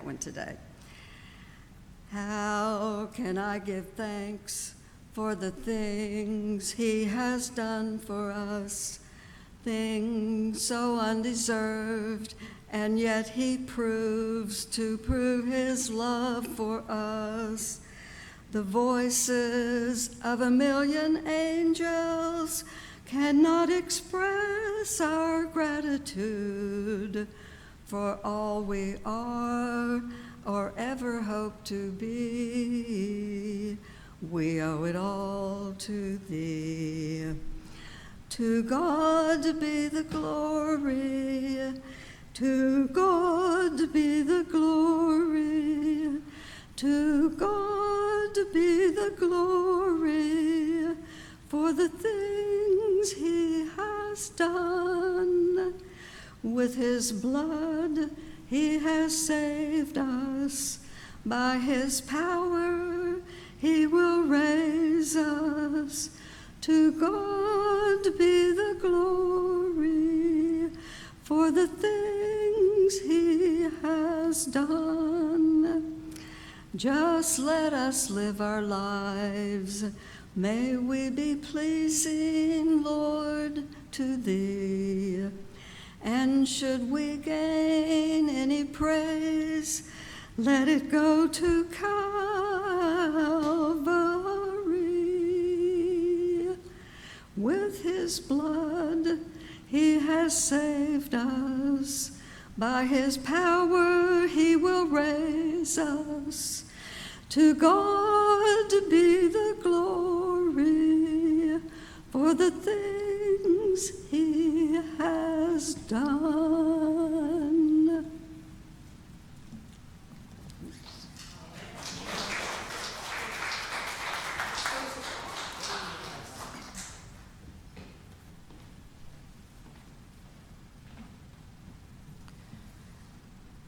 that one today. How can I give thanks for the things he has done for us? Things so undeserved, and yet he proves to prove his love for us. The voices of a million angels cannot express our gratitude for all we are or ever hope to be. We owe it all to thee. To God be the glory, to God be the glory, to God be the glory for the things he has done. With his blood he has saved us. By his power he will raise us. To God be the glory for the things he has done. Just let us live our lives. May we be pleasing, Lord, to thee. And should we gain any praise, let it go to Calvary. With his blood he has saved us. By his power he will raise us. To God be the glory for the things he has done.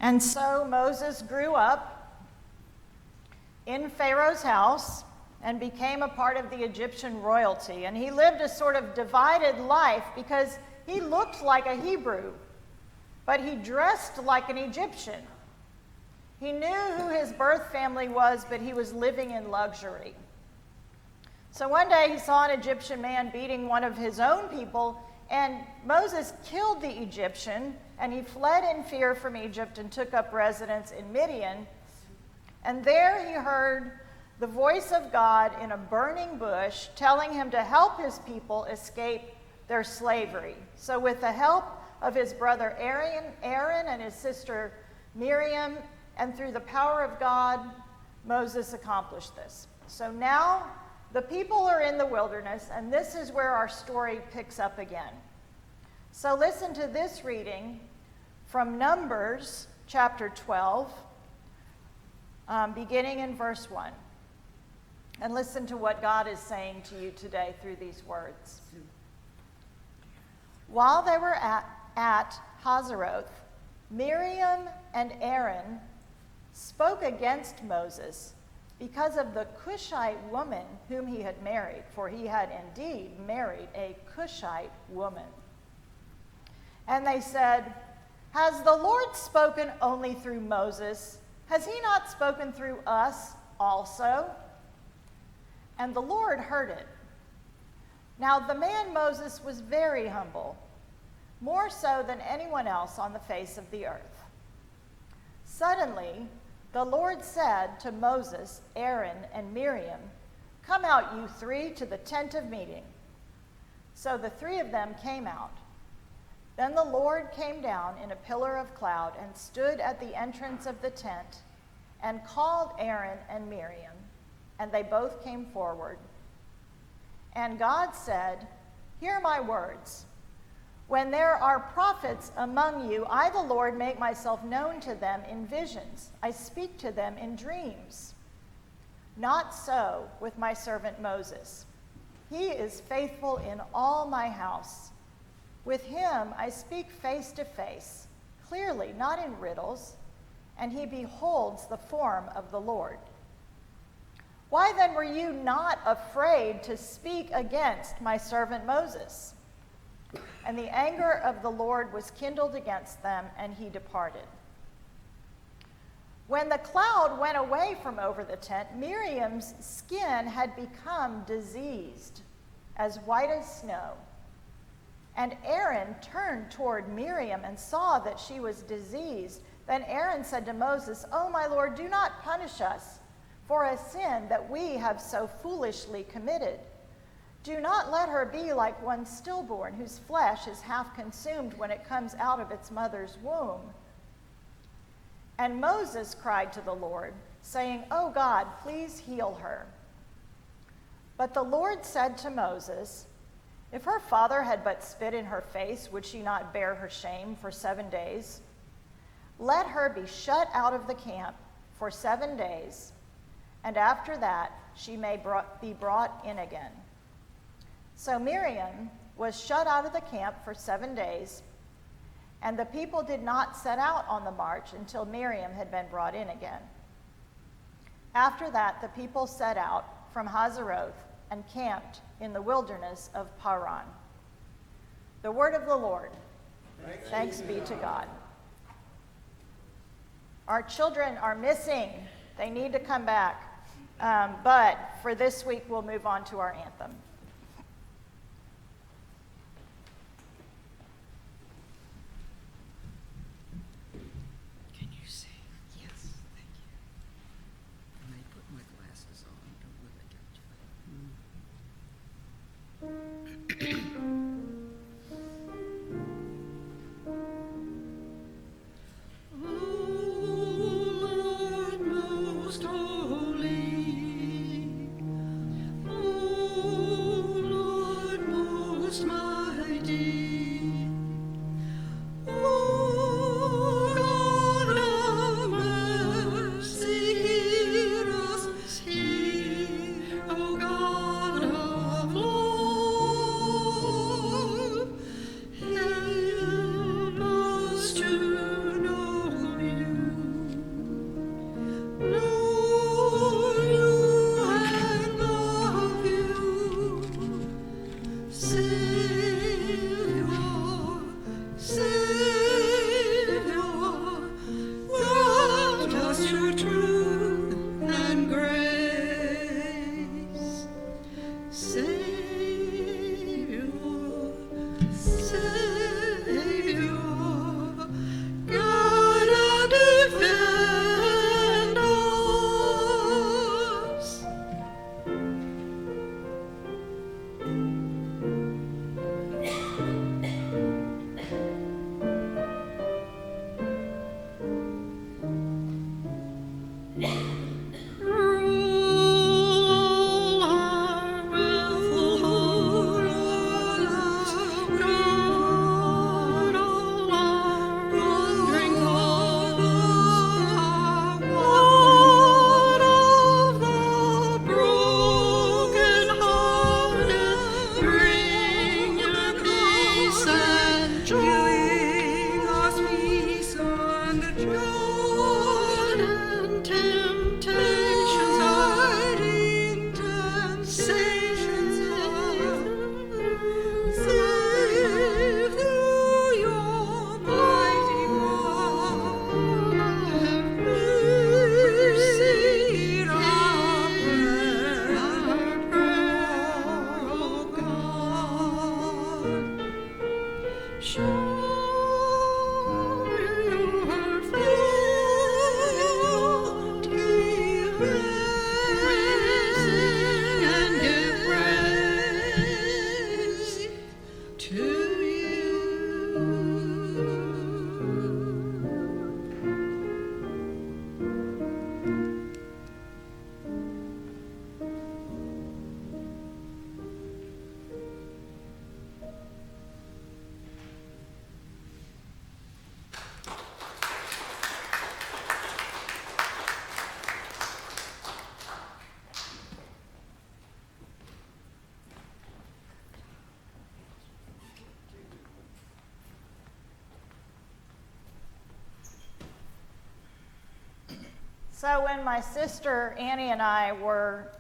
And so Moses grew up in Pharaoh's house and became a part of the Egyptian royalty. And he lived a sort of divided life because he looked like a Hebrew, but he dressed like an Egyptian. He knew who his birth family was, but he was living in luxury. So one day he saw an Egyptian man beating one of his own people, and Moses killed the Egyptian, and he fled in fear from Egypt and took up residence in Midian. And there he heard the voice of God in a burning bush telling him to help his people escape their slavery. So with the help of his brother Aaron and his sister Miriam, and through the power of God, Moses accomplished this. So now the people are in the wilderness, and this is where our story picks up again. So listen to this reading from Numbers chapter 12, beginning in verse 1. And listen to what God is saying to you today through these words. While they were at Hazeroth, Miriam and Aaron spoke against Moses because of the Cushite woman whom he had married, for he had indeed married a Cushite woman. And they said, "Has the Lord spoken only through Moses? Has he not spoken through us also?" And the Lord heard it. Now the man Moses was very humble, more so than anyone else on the face of the earth. Suddenly, the Lord said to Moses, Aaron, and Miriam, "Come out, you three, to the tent of meeting." So the three of them came out. Then the Lord came down in a pillar of cloud and stood at the entrance of the tent and called Aaron and Miriam, and they both came forward. And God said, "Hear my words. When there are prophets among you, I, the Lord, make myself known to them in visions. I speak to them in dreams. Not so with my servant Moses. He is faithful in all my house. With him I speak face to face, clearly, not in riddles, and he beholds the form of the Lord. Why then were you not afraid to speak against my servant Moses?" And the anger of the Lord was kindled against them, and he departed. When the cloud went away from over the tent, Miriam's skin had become diseased, as white as snow. And Aaron turned toward Miriam and saw that she was diseased. Then Aaron said to Moses, "Oh, my Lord, do not punish us for a sin that we have so foolishly committed. Do not let her be like one stillborn, whose flesh is half consumed when it comes out of its mother's womb." And Moses cried to the Lord, saying, "Oh God, please heal her." But the Lord said to Moses, "If her father had but spit in her face, would she not bear her shame for 7 days? Let her be shut out of the camp for 7 days, and after that she may be brought in again." So Miriam was shut out of the camp for 7 days, and the people did not set out on the march until Miriam had been brought in again. After that, the people set out from Hazeroth and camped in the wilderness of Paran. The word of the Lord. Thanks be to God. Our children are missing. They need to come back. But for this week, we'll move on to our anthem. Can you sing? Yes, thank you. And I put my glasses on. Don't let me get So when my sister Annie and I were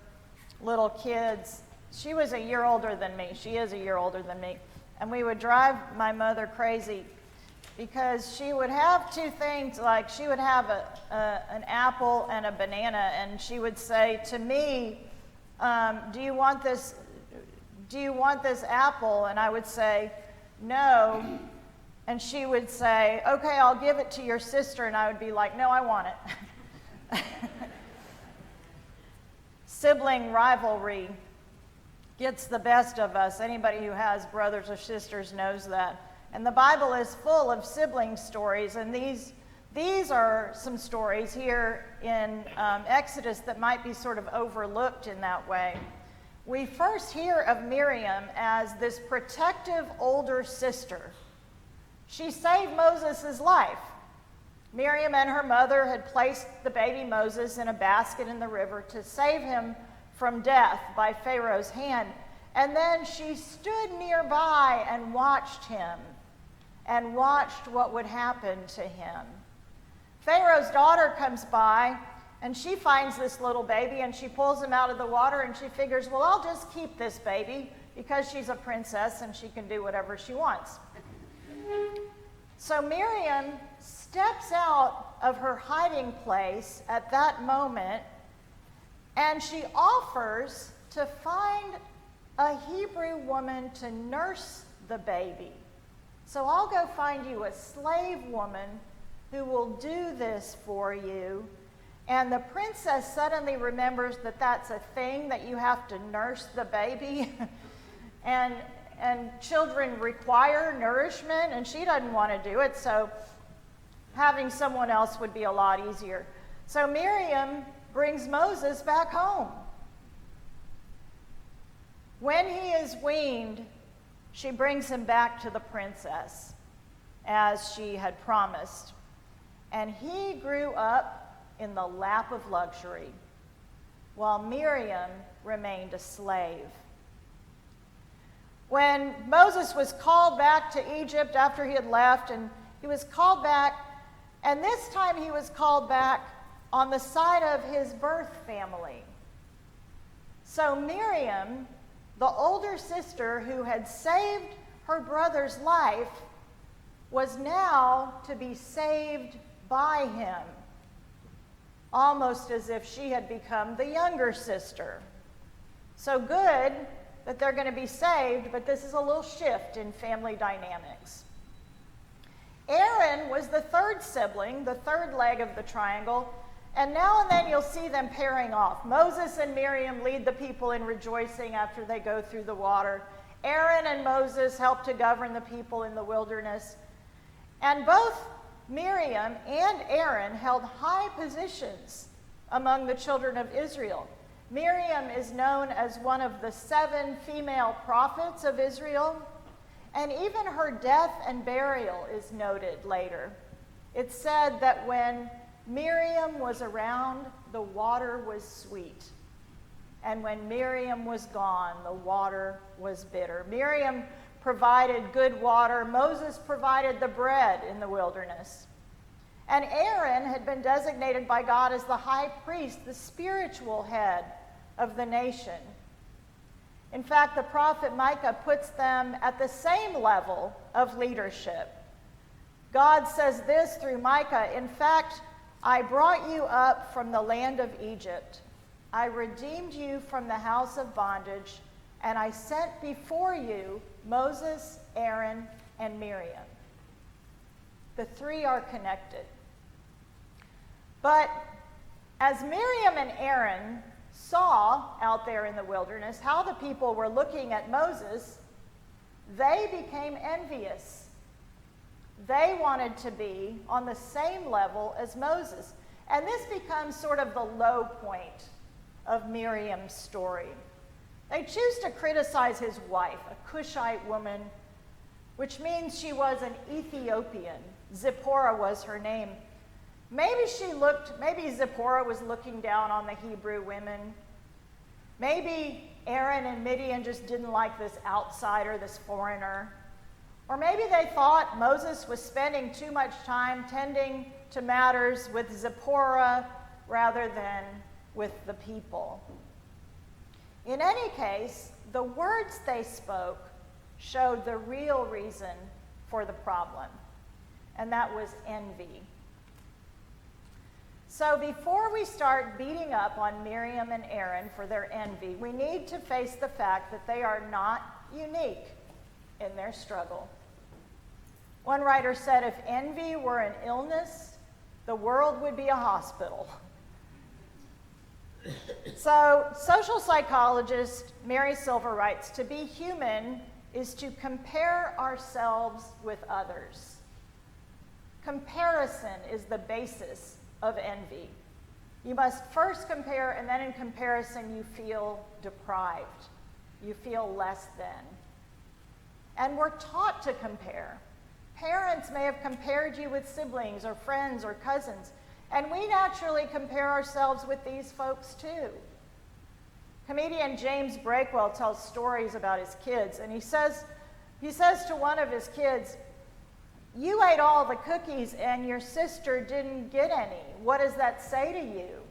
little kids, she was a year older than me. She is a year older than me. And we would drive my mother crazy because she would have two things, like she would have an apple and a banana, and she would say to me, do you want this apple? And I would say, no. And she would say, okay, I'll give it to your sister. And I would be like, no, I want it. Sibling rivalry gets the best of us. Anybody who has brothers or sisters knows that. And the Bible is full of sibling stories, and these are some stories here in Exodus that might be sort of overlooked in that way. We first hear of Miriam as this protective older sister. She saved Moses' life. Miriam and her mother had placed the baby Moses in a basket in the river to save him from death by Pharaoh's hand. And then she stood nearby and watched him and watched what would happen to him. Pharaoh's daughter comes by, and she finds this little baby, and she pulls him out of the water, and she figures, well, I'll just keep this baby because she's a princess and she can do whatever she wants. So Miriam steps out of her hiding place at that moment, and she offers to find a Hebrew woman to nurse the baby. So I'll go find you a slave woman who will do this for you. And the princess suddenly remembers that that's a thing, that you have to nurse the baby. and children require nourishment, and she doesn't want to do it, so having someone else would be a lot easier. So Miriam brings Moses back home. When he is weaned, she brings him back to the princess, as she had promised. And he grew up in the lap of luxury, while Miriam remained a slave. When Moses was called back to Egypt after he had left, and he was called back, and this time he was called back on the side of his birth family. So Miriam, the older sister who had saved her brother's life, was now to be saved by him, almost as if she had become the younger sister. So good that they're going to be saved, but this is a little shift in family dynamics. Aaron was the third sibling, the third leg of the triangle, and now and then you'll see them pairing off. Moses and Miriam lead the people in rejoicing after they go through the water. Aaron and Moses help to govern the people in the wilderness. And both Miriam and Aaron held high positions among the children of Israel. Miriam is known as one of the 7 female prophets of Israel, and even her death and burial is noted later. It's said that when Miriam was around, the water was sweet. And when Miriam was gone, the water was bitter. Miriam provided good water. Moses provided the bread in the wilderness. And Aaron had been designated by God as the high priest, the spiritual head of the nation. In fact, the prophet Micah puts them at the same level of leadership. God says this through Micah, in fact, I brought you up from the land of Egypt. I redeemed you from the house of bondage, and I sent before you Moses, Aaron, and Miriam. The 3 are connected. But as Miriam and Aaron saw out there in the wilderness how the people were looking at Moses, they became envious. They wanted to be on the same level as Moses. And this becomes sort of the low point of Miriam's story. They choose to criticize his wife, a Cushite woman, which means she was an Ethiopian. Zipporah was her name. Maybe Zipporah was looking down on the Hebrew women. Maybe Aaron and Midian just didn't like this outsider, this foreigner. Or maybe they thought Moses was spending too much time tending to matters with Zipporah rather than with the people. In any case, the words they spoke showed the real reason for the problem. and that was envy. So before we start beating up on Miriam and Aaron for their envy, we need to face the fact that they are not unique in their struggle. One writer said, if envy were an illness, the world would be a hospital. So, social psychologist Mary Silver writes, to be human is to compare ourselves with others. Comparison is the basis of envy. You must first compare, and then in comparison you feel deprived. You feel less than. And we're taught to compare. Parents may have compared you with siblings or friends or cousins, and we naturally compare ourselves with these folks too. Comedian James Breakwell tells stories about his kids, and he says to one of his kids, "You ate all the cookies and your sister didn't get any. What does that say to you?"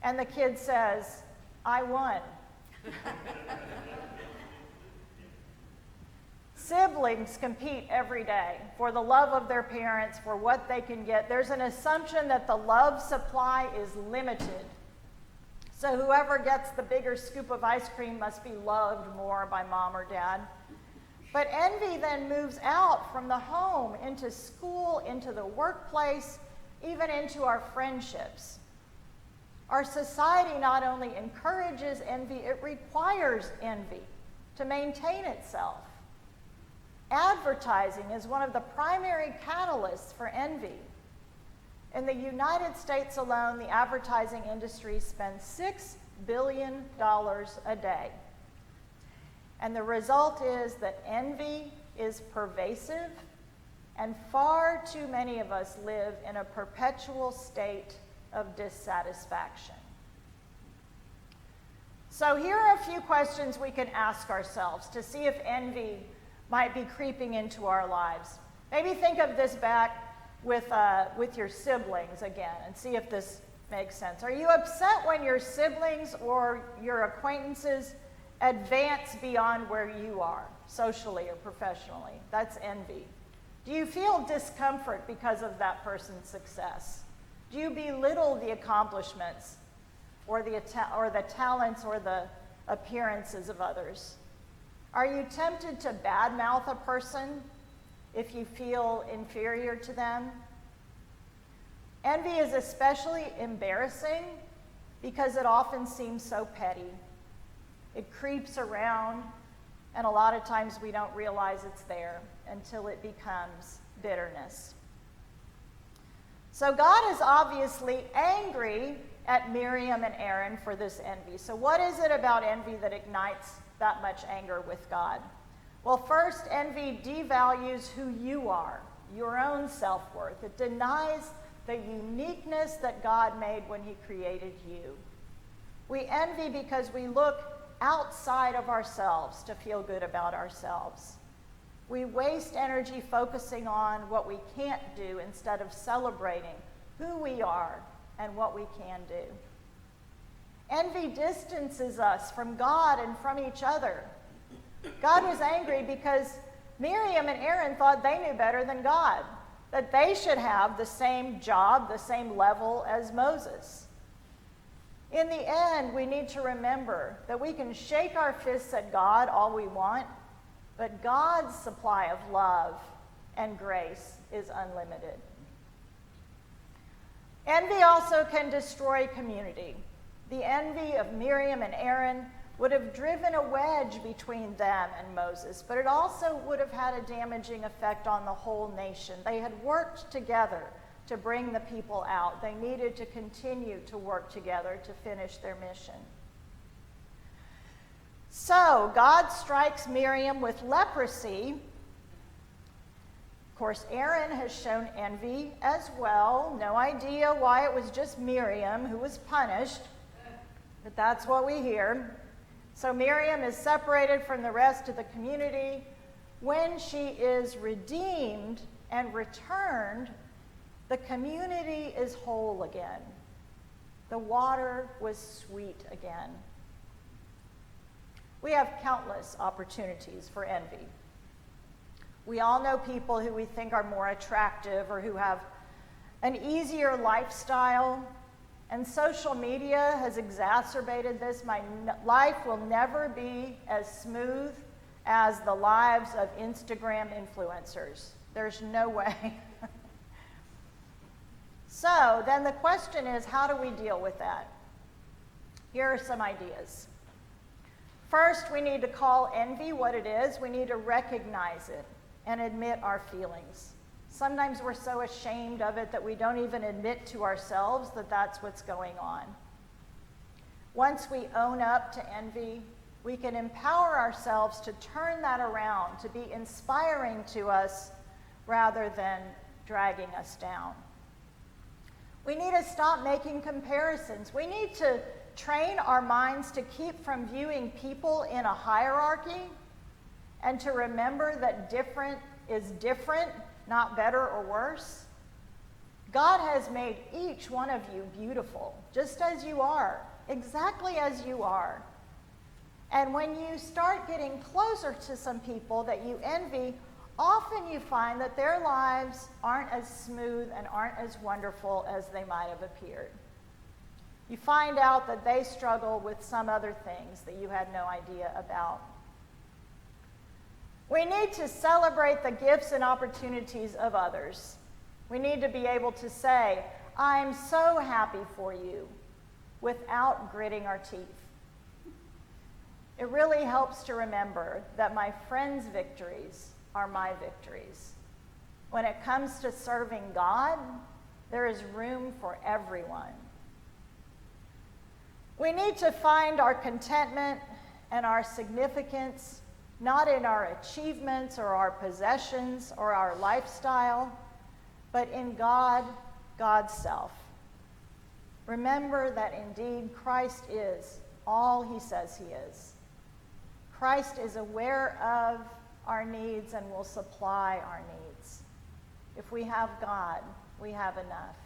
And the kid says, "I won." Siblings compete every day for the love of their parents, for what they can get. There's an assumption that the love supply is limited. So whoever gets the bigger scoop of ice cream must be loved more by mom or dad. But envy then moves out from the home into school, into the workplace, even into our friendships. Our society not only encourages envy, it requires envy to maintain itself. Advertising is one of the primary catalysts for envy. In the United States alone, the advertising industry spends $6 billion a day. And the result is that envy is pervasive, and far too many of us live in a perpetual state of dissatisfaction. So here are a few questions we can ask ourselves to see if envy might be creeping into our lives. Maybe think of this back with your siblings again and see if this makes sense. Are you upset when your siblings or your acquaintances advance beyond where you are, socially or professionally? That's envy. Do you feel discomfort because of that person's success? Do you belittle the accomplishments or the talents or the appearances of others? Are you tempted to badmouth a person if you feel inferior to them? Envy is especially embarrassing because it often seems so petty. It creeps around, and a lot of times we don't realize it's there until it becomes bitterness. So God is obviously angry at Miriam and Aaron for this envy. So what is it about envy that ignites that much anger with God? Well, first, envy devalues who you are, your own self-worth. It denies the uniqueness that God made when he created you. We envy because we look outside of ourselves to feel good about ourselves. We waste energy focusing on what we can't do instead of celebrating who we are and what we can do. Envy distances us from God and from each other. God was angry because Miriam and Aaron thought they knew better than God, that they should have the same job, the same level as Moses. In the end, we need to remember that we can shake our fists at God all we want, but God's supply of love and grace is unlimited. Envy also can destroy community. The envy of Miriam and Aaron would have driven a wedge between them and Moses, but it also would have had a damaging effect on the whole nation. They had worked together to bring the people out. They needed to continue to work together to finish their mission. So God strikes Miriam with leprosy. Of course, Aaron has shown envy as well. No idea why it was just Miriam who was punished, but that's what we hear. So Miriam is separated from the rest of the community. When she is redeemed and returned, the community is whole again. The water was sweet again. We have countless opportunities for envy. We all know people who we think are more attractive or who have an easier lifestyle, and social media has exacerbated this. My life will never be as smooth as the lives of Instagram influencers. There's no way. So then the question is, how do we deal with that? Here are some ideas. First, we need to call envy what it is. We need to recognize it and admit our feelings. Sometimes we're so ashamed of it that we don't even admit to ourselves that that's what's going on. Once we own up to envy, we can empower ourselves to turn that around, to be inspiring to us rather than dragging us down. We need to stop making comparisons. We need to train our minds to keep from viewing people in a hierarchy and to remember that different is different, not better or worse. God has made each one of you beautiful, just as you are, exactly as you are. And when you start getting closer to some people that you envy, often you find that their lives aren't as smooth and aren't as wonderful as they might have appeared. You find out that they struggle with some other things that you had no idea about. We need to celebrate the gifts and opportunities of others. We need to be able to say, "I'm so happy for you," without gritting our teeth. It really helps to remember that my friends' victories are my victories. When it comes to serving God, there is room for everyone. We need to find our contentment and our significance not in our achievements or our possessions or our lifestyle, but in God, God's self. Remember that indeed Christ is all he says he is. Christ is aware of our needs and will supply our needs. If we have God, we have enough.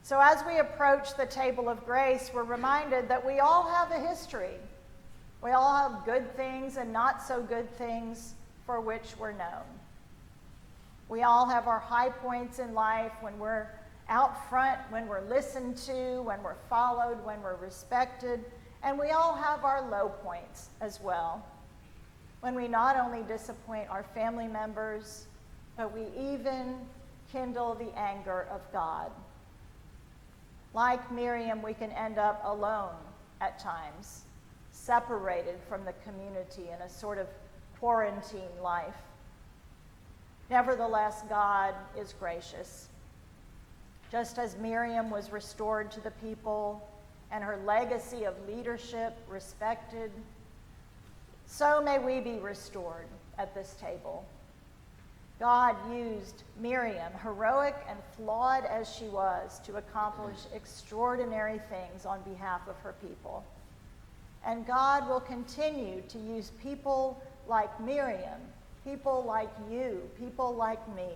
So as we approach the table of grace, we're reminded that we all have a history. We all have good things and not so good things for which we're known. We all have our high points in life when we're out front, when we're listened to, when we're followed, when we're respected, and we all have our low points as well, when we not only disappoint our family members, but we even kindle the anger of God. Like Miriam, we can end up alone at times, separated from the community in a sort of quarantine life. Nevertheless, God is gracious. Just as Miriam was restored to the people and her legacy of leadership respected, so may we be restored at this table. God used Miriam, heroic and flawed as she was, to accomplish extraordinary things on behalf of her people. And God will continue to use people like Miriam, people like you, people like me,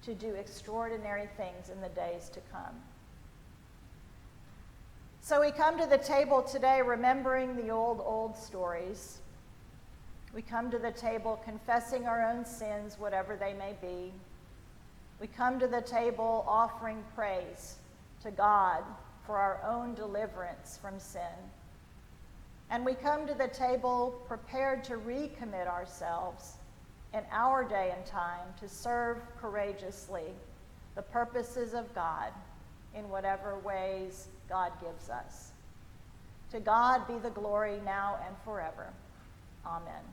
to do extraordinary things in the days to come. So we come to the table today remembering the old stories. We come to the table confessing our own sins, whatever they may be. We come to the table offering praise to God for our own deliverance from sin. And we come to the table prepared to recommit ourselves in our day and time to serve courageously the purposes of God in whatever ways God gives us. To God be the glory now and forever. Amen.